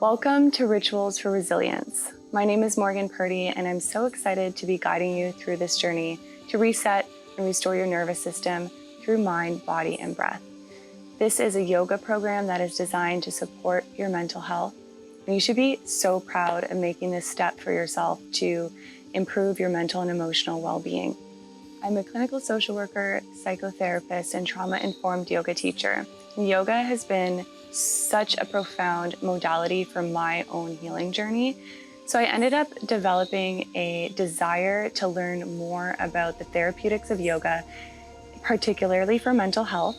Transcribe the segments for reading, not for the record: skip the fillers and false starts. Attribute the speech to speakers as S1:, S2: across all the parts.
S1: Welcome to Rituals for Resilience. My name is Morgan Purdy, and I'm so excited to be guiding you through this journey to reset and restore your nervous system through mind, body, and breath. This is a yoga program that is designed to support your mental health. And you should be so proud of making this step for yourself to improve your mental and emotional well-being. I'm a clinical social worker, psychotherapist, and trauma-informed yoga teacher. Yoga has been such a profound modality for my own healing journey. So I ended up developing a desire to learn more about the therapeutics of yoga, particularly for mental health.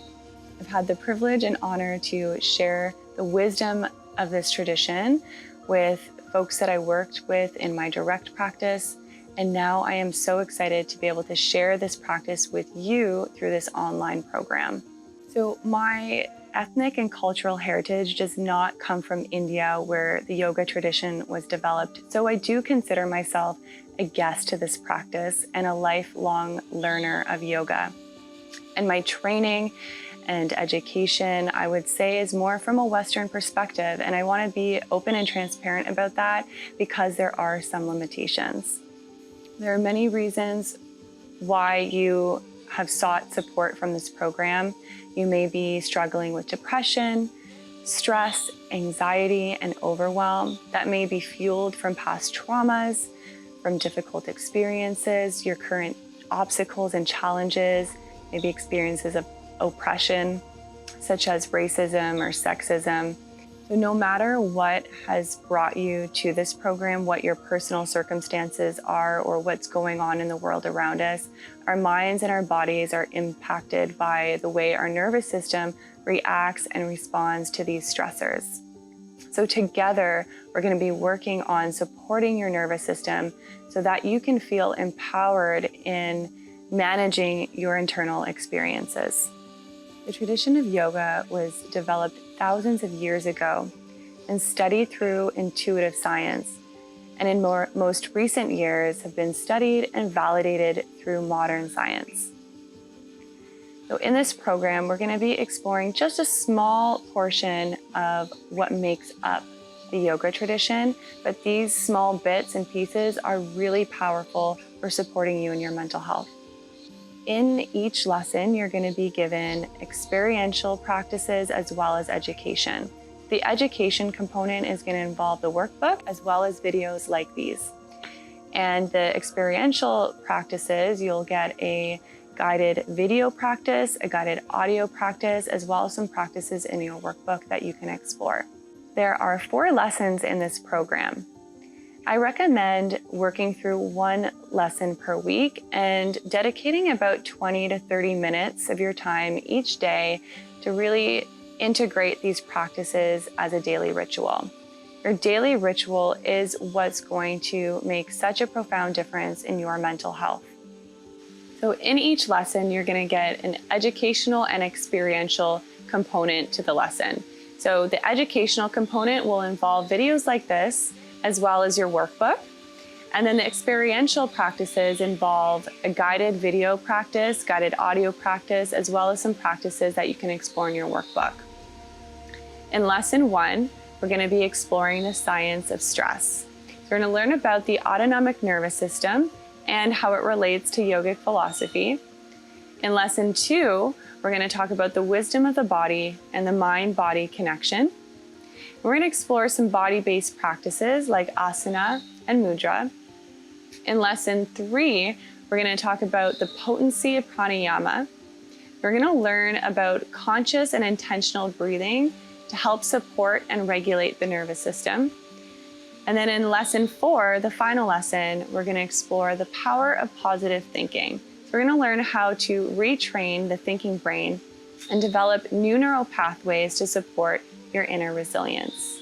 S1: I've had the privilege and honor to share the wisdom of this tradition with folks that I worked with in my direct practice. And now I am so excited to be able to share this practice with you through this online program. So my ethnic and cultural heritage does not come from India, where the yoga tradition was developed. So I do consider myself a guest to this practice and a lifelong learner of yoga. And my training and education, I would say, is more from a Western perspective. And I want to be open and transparent about that because there are some limitations. There are many reasons why you have sought support from this program. You may be struggling with depression, stress, anxiety, and overwhelm that may be fueled from past traumas, from difficult experiences, your current obstacles and challenges, maybe experiences of oppression, such as racism or sexism. So no matter what has brought you to this program, what your personal circumstances are, or what's going on in the world around us, our minds and our bodies are impacted by the way our nervous system reacts and responds to these stressors. So together, we're going to be working on supporting your nervous system so that you can feel empowered in managing your internal experiences. The tradition of yoga was developed thousands of years ago and studied through intuitive science, and in most recent years have been studied and validated through modern science. So in this program, we're going to be exploring just a small portion of what makes up the yoga tradition, but these small bits and pieces are really powerful for supporting you in your mental health. In each lesson, you're going to be given experiential practices as well as education. The education component is going to involve the workbook as well as videos like these. And the experiential practices, you'll get a guided video practice, a guided audio practice, as well as some practices in your workbook that you can explore. There are 4 lessons in this program. I recommend working through 1 lesson per week and dedicating about 20 to 30 minutes of your time each day to really integrate these practices as a daily ritual. Your daily ritual is what's going to make such a profound difference in your mental health. So in each lesson, you're going to get an educational and experiential component to the lesson. So the educational component will involve videos like this, as well as your workbook. And then the experiential practices involve a guided video practice, guided audio practice, as well as some practices that you can explore in your workbook. In lesson 1, we're going to be exploring the science of stress. We're going to learn about the autonomic nervous system and how it relates to yogic philosophy. In lesson 2, we're going to talk about the wisdom of the body and the mind-body connection. We're going to explore some body-based practices like asana and mudra. In lesson 3, we're going to talk about the potency of pranayama. We're going to learn about conscious and intentional breathing to help support and regulate the nervous system. And then in lesson 4, the final lesson, we're going to explore the power of positive thinking. So we're going to learn how to retrain the thinking brain and develop new neural pathways to support your inner resilience.